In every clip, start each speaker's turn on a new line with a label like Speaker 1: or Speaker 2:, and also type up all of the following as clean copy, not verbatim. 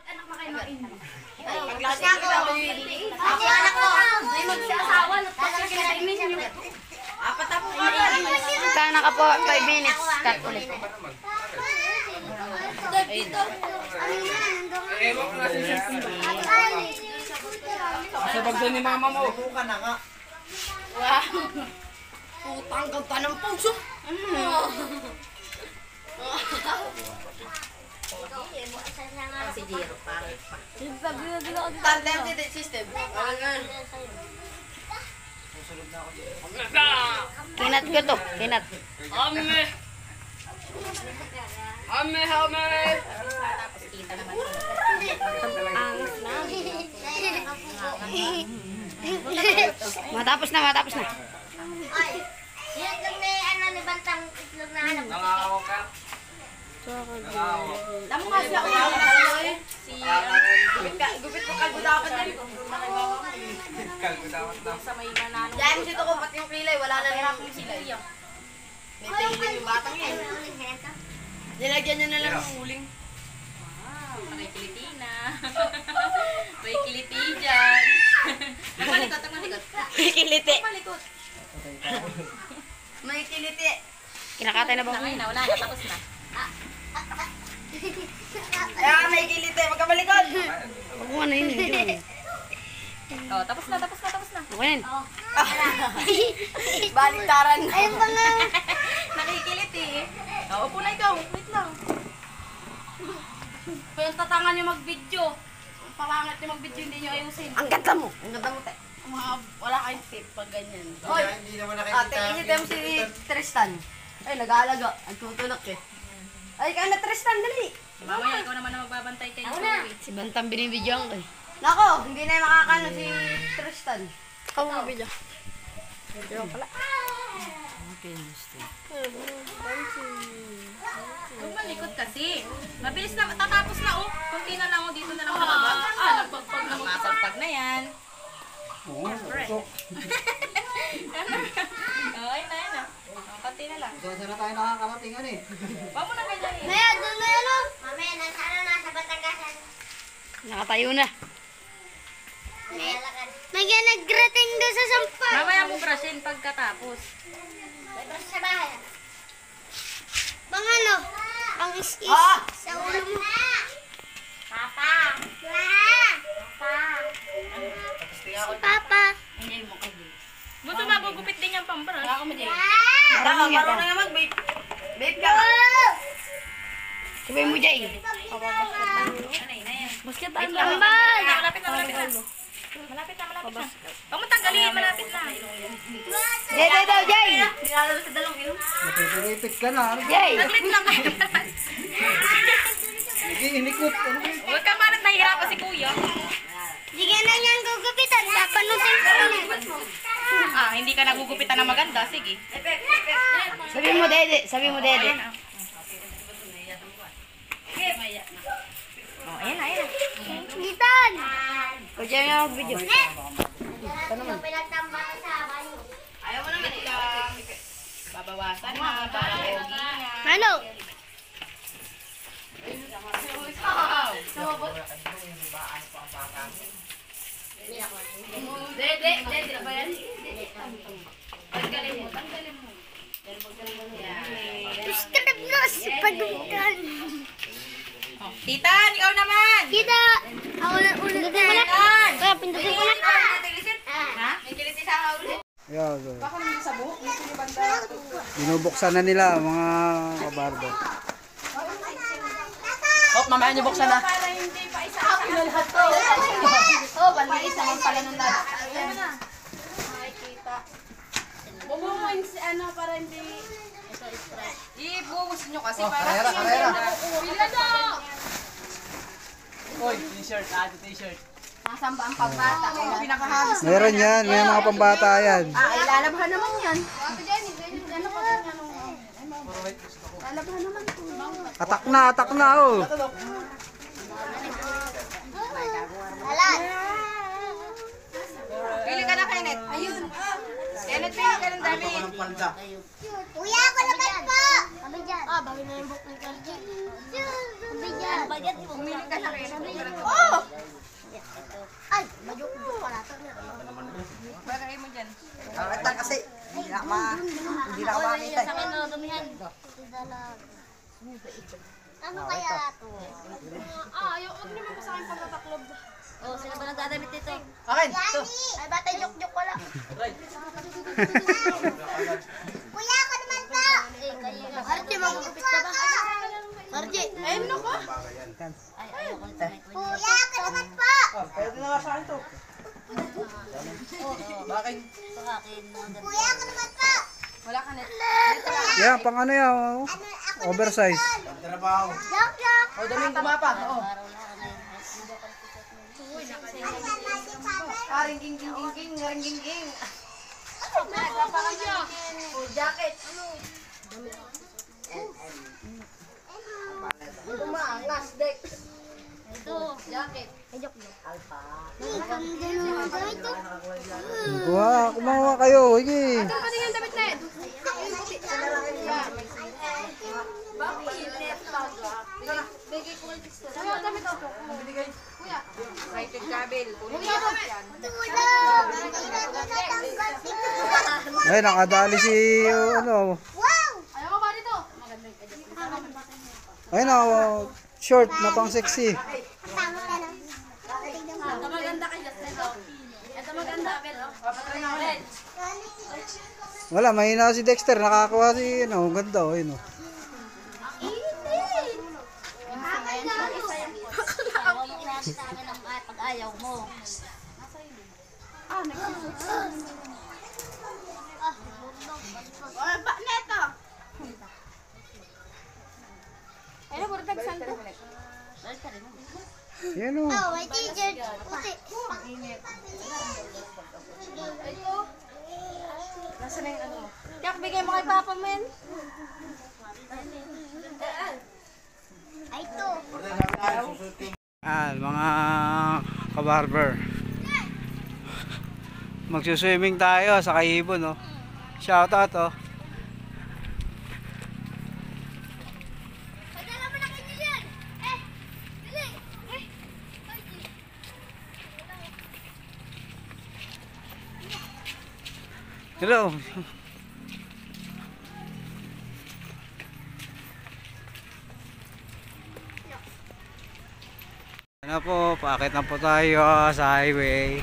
Speaker 1: Anak na kayo ng ina.
Speaker 2: Paglasin ko lang.
Speaker 1: Ako anak ko. May magsasawa. Pagkakaimin nyo.
Speaker 2: Apat na po ka.
Speaker 3: Kaya naka po 5 minutes. Cut ulit.
Speaker 4: Ewan ko na si Sir. Sa bagay ni mama mo.
Speaker 2: Buka na nga.
Speaker 1: Wow. Putang ganda ng puso.
Speaker 2: Si Jiro pa.
Speaker 1: Tandem dito system.
Speaker 3: Kinat ko to. Kinat.
Speaker 4: Ame! Ame, ame!
Speaker 3: Matapos na, matapos na.
Speaker 1: Yan lang may ano ni Bantang itlog na ano.
Speaker 4: Nangakaw ka.
Speaker 1: Damo kasi ako si gupit ko kalbo dapat din.
Speaker 4: Kalbo dapat na.
Speaker 1: Sa may manano. Diyan dito ko pati yung kilay wala na hirap yung sila iya. May tingin yung batang yan. Nilagyan niya na lang ng uling.
Speaker 2: May kiliti na. May kiliti dyan. Nagmalikot, nagmalikot.
Speaker 3: Kiliti.
Speaker 1: Palikot. May kiliti.
Speaker 3: Kinakatay na ba?
Speaker 2: Ngayon na, wala na, tapos na.
Speaker 1: Ah, may kiliti. Magkabalikod.
Speaker 3: Huwag mo ano yun.
Speaker 2: Oh, tapos na, tapos na, tapos na.
Speaker 3: Okay na.
Speaker 1: Baliktaran.
Speaker 3: Ayun pa nga.
Speaker 1: Nakikiliti. Oh, upo na ikaw. Wait lang. Kung yung tatangan nyo mag-video. Palangat nyo mag-video, hindi nyo ayusin.
Speaker 3: Ang ganda mo.
Speaker 1: Ang ganda mo, te. Wala kayong tip pag ganyan.
Speaker 2: Hoy!
Speaker 1: Hindi naman nakikita. Tingin nyo si Tristan. Ay, nag-aalaga. Ang tutulak eh. Ay, kaya na Tristan, dali.
Speaker 2: Mamaya, ikaw naman na magbabantay kayo.
Speaker 1: Ako na.
Speaker 3: Si Bantang binibidyoan ko eh.
Speaker 1: Nako, hindi na makakano si Tristan.
Speaker 3: Ikaw mo bidyo.
Speaker 2: Huwag malikot kasi. Mabilis na, tatapos na oh. Kunti na lang oh, dito na lang nakababa. Nagpagpag na masagpag na yan. Oh, ayun na, ayun na. Kunti na lang.
Speaker 4: Saan na tayo nakakarating eh?
Speaker 2: Huwag mo na ganyan eh.
Speaker 1: Maya, doon na yan o. Mamaya, nasa Batagasan.
Speaker 3: Nakatayo na.
Speaker 1: May nag-grating doon sa sampa.
Speaker 2: Mamaya mo brushin pagkatapos.
Speaker 1: May brush sa bahay. Bang ano? Bang is-is. Sa ulo mo. Papa. Papa. Si Papa.
Speaker 2: Hindi mo kayo. Gusto magugupit din yung pambra. Ako mo din.
Speaker 3: Marunong yan.
Speaker 1: Marunong na mag-vape. Vape ka.
Speaker 3: Sabay mo Jay.
Speaker 2: Anay na yan.
Speaker 3: Basket
Speaker 2: Wait
Speaker 3: ang
Speaker 2: lang.
Speaker 3: tambal.
Speaker 2: Malapit na, malapit na. Malapit na, malapit na. Huwag mo tanggalin, malapit na.
Speaker 3: Jay, Jay daw, Jay.
Speaker 1: Nilalaro sa dalong ilong.
Speaker 4: Napipiripit ka na.
Speaker 3: Jay.
Speaker 2: Saglit lang kayo.
Speaker 4: Inikot.
Speaker 2: Huwag ka manat nahihirapan si kuya.
Speaker 1: Hindi ka na niyang gugupitan. Papanutin ko na.
Speaker 2: Ah, hindi ka nagugupitan na maganda. Sige.
Speaker 3: Sabi mo, Dede. Sabi mo, Dede.
Speaker 2: Oh, ayan na, ayan na.
Speaker 1: Gitan.
Speaker 3: O, Jay nga mag-video.
Speaker 1: Ano pinagtambal sa banyo?
Speaker 2: Ayaw mo naman lang. Babawasan na, para pogi na.
Speaker 1: Ano?
Speaker 2: Dede ba yan? Tanggalin mo, tanggalin mo.
Speaker 1: Subscribe na sa pagutan.
Speaker 2: Titan, ikaw naman!
Speaker 1: Kita. Ako na ulit na. Kaya pindutin ko na.
Speaker 2: Ha? May kiliti sa ulit.
Speaker 4: Yeah, so. Binubuksan na nila mga kabardo.
Speaker 1: Oh, mamaya niyo buksan na. Oh, bandiis naman pala nung lahat. Makikita. Bumuhin si ano para hindi... Ito, Sprite.
Speaker 2: Ibuhos nyo kasi
Speaker 4: Oh,
Speaker 2: para...
Speaker 4: karera, karera.
Speaker 1: Pila daw!
Speaker 4: Oy, t-shirt, t-shirt.
Speaker 1: Nasaan ba ang pagbata? Ang pinakahagis.
Speaker 4: Meron yan, may mga pambata yan.
Speaker 1: Ah, ilalabhan naman yan. Ano pa yan? Ilalabhan naman po.
Speaker 4: Atak na oh.
Speaker 1: Alan!
Speaker 2: Pili ka na, Kenneth. Ayun. Kenneth. damit, pili ka ng damit.
Speaker 5: Kuya, ako naman po! Sabi dyan. Ah, bago na yung book ng Cardi. Sabi dyan. Sabi dyan.
Speaker 2: Pumili ka na rin.
Speaker 5: Oh! Ay, majuk mo pala.
Speaker 2: Bagay mo dyan.
Speaker 6: Kasi hindi na makita.
Speaker 5: Sa akin na dumihan. Ano kaya to?
Speaker 1: Ayaw, huwag naman po sa akin pagtataklob.
Speaker 5: Oh, sino ba nagdadamit dito?
Speaker 6: Akin, ito.
Speaker 5: Ay, bata juk-juk wala. Kuya, ako naman po! Archie, magugupit ka ba? Archie!
Speaker 1: Ayun na ko.
Speaker 5: Ay, ayoko nito. Kuya, ako naman po!
Speaker 6: Pwede na nga sa akin to. Bakit?
Speaker 5: Sa akin. Kuya, ako naman po!
Speaker 2: Wala ka net.
Speaker 4: Yan, pang ano yan. oh. Oversize.
Speaker 5: Jok-jok!
Speaker 6: O, daming gumapa. Oo.
Speaker 1: Ring-ging-ging-ging. Full jacket. Tumangas, Dex.
Speaker 5: Ito.
Speaker 1: Jacket.
Speaker 4: Kumawa kayo. Sige.
Speaker 1: Pati yung damit na yun.
Speaker 2: Rated kabel. Kunin mo yan.
Speaker 5: Tulog!
Speaker 4: Ay, nakadali si, ano.
Speaker 5: Wow!
Speaker 1: Ayaw ko ba dito?
Speaker 4: Ay, na, short na pang sexy.
Speaker 5: Tama ka na.
Speaker 1: Ito maganda kay Justin. Ito maganda.
Speaker 4: Wala, mahina si Dexter. Nakakuha si, ano, ganda. Oh, yun, oh.
Speaker 5: Sa akin ang pag-ayaw mo.
Speaker 1: Ba, neto.
Speaker 4: Yan, oh.
Speaker 5: Oh, may t-shirt. Puti.
Speaker 1: Nasaan na yung ano mo?
Speaker 2: Jack, bigay mo kay Papa mo yan.
Speaker 5: Ay, ito.
Speaker 4: Mga kabarber. Magsuswimming tayo sa Kaibon, no? Shout out, oh.
Speaker 5: Padala mo na kayo yan. Dali.
Speaker 4: Hello. Ano po, paakit na po tayo sa highway.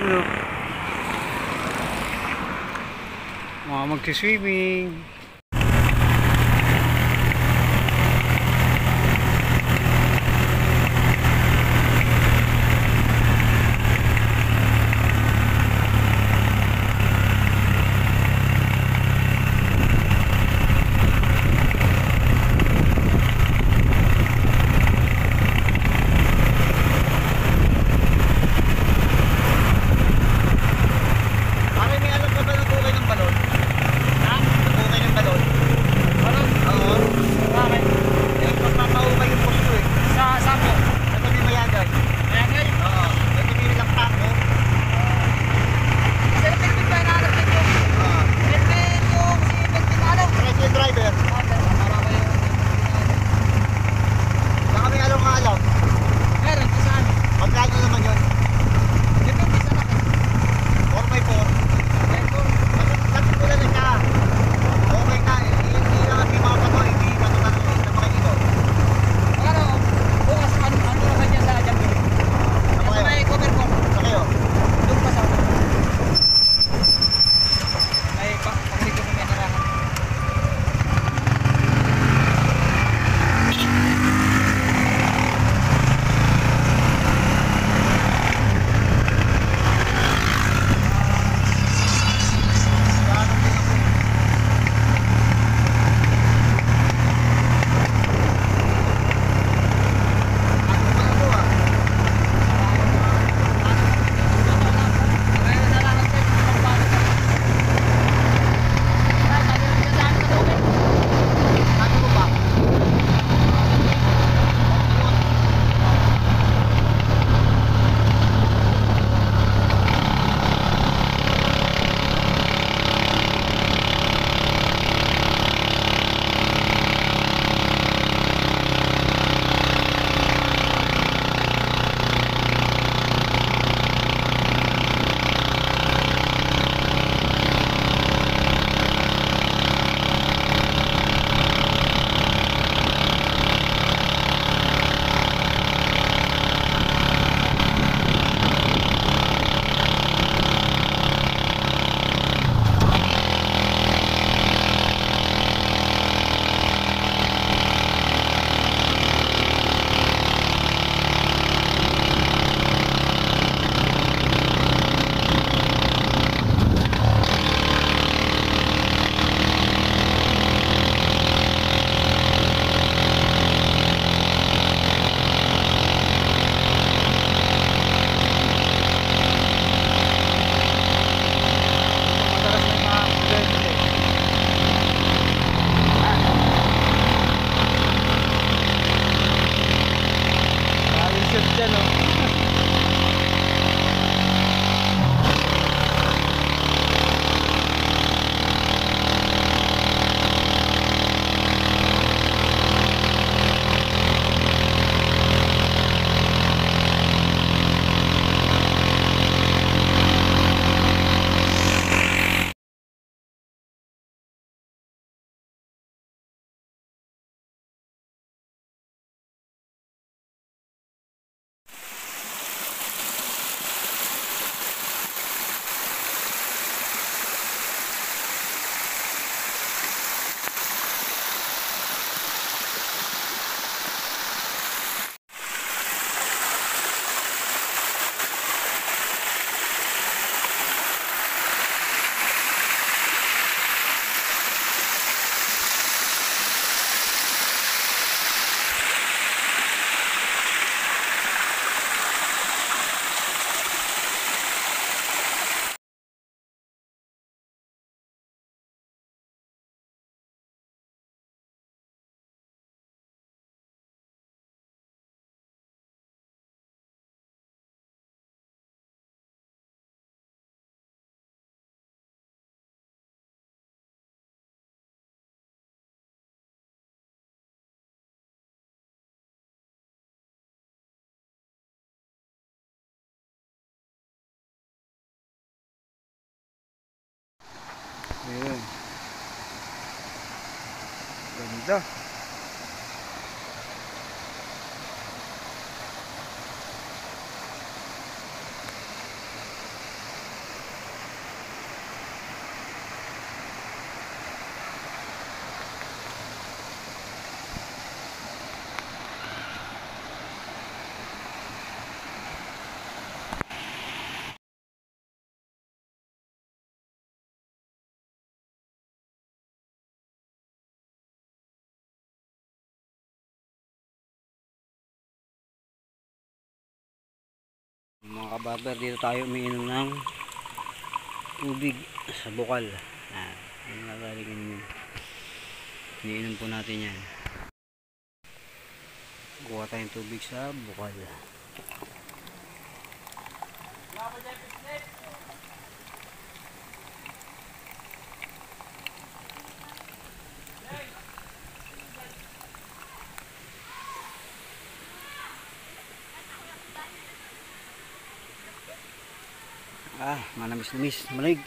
Speaker 4: Ano? Mga magsiswimming.
Speaker 6: Bakit may alam ka ba ng tukay ng balon? Ha? Tukay ng
Speaker 4: Ganda. Mga kabarber, dito tayo umiinom ng tubig sa bukal. Yung nagaling yun. Iniinom po natin yan. Kuha tayong tubig sa bukal. Manamis-namis, malig.